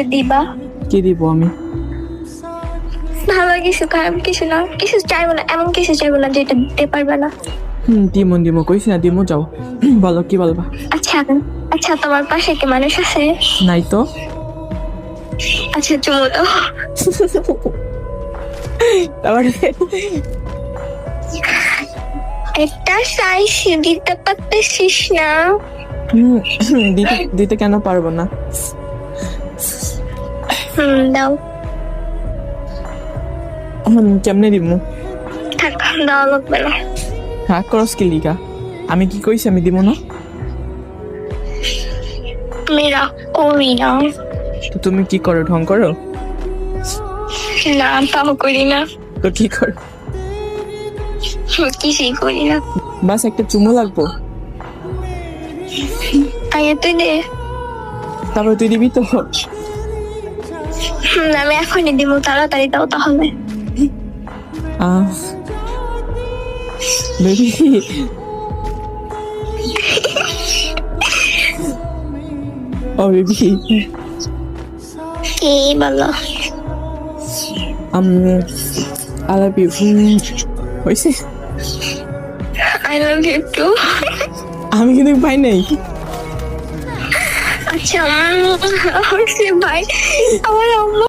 কিছু দিবা? কি দিব আমি? ভালো কিছু, খারাপ কিছু না, কিছু চাইবো না, এমন কিছু চাইবো না যেটা দিতে পারবে না। দিমো দিমো কইছি না দিমো, যাও বলো কি বলবা। আচ্ছা আচ্ছা, তোমার পাশে কি মানুষ আছে? নাই তো। আচ্ছা চুমু দাও। তারপরে একটা সাইজ দিতে পারতেছিস না? দিতে দিতে কেন পারবো না? দাও। কেমনে দিমু? থাক, দেওয়া লাগবে না। হ্যাঁ করস কি লিগা? আমি কি কইছি আমি দিব না? তুমি রাগ করি না। তো তুমি কি করো, ঢং করো? না, তাও করি না। তো কি করো? কিছুই করি না। বাস একটা চুমু লাগবো। আগে তুই দে। তারপরে তুই দিবি তো? আমি এখনই দিব, তাড়াতাড়ি দাও তাহলে। বেবি ও বেবি, কি বলো? I love you. হয়েছে? I love you too. আমি কিন্তু পাই নাই। আচ্ছা, ভাই আমার আম্মু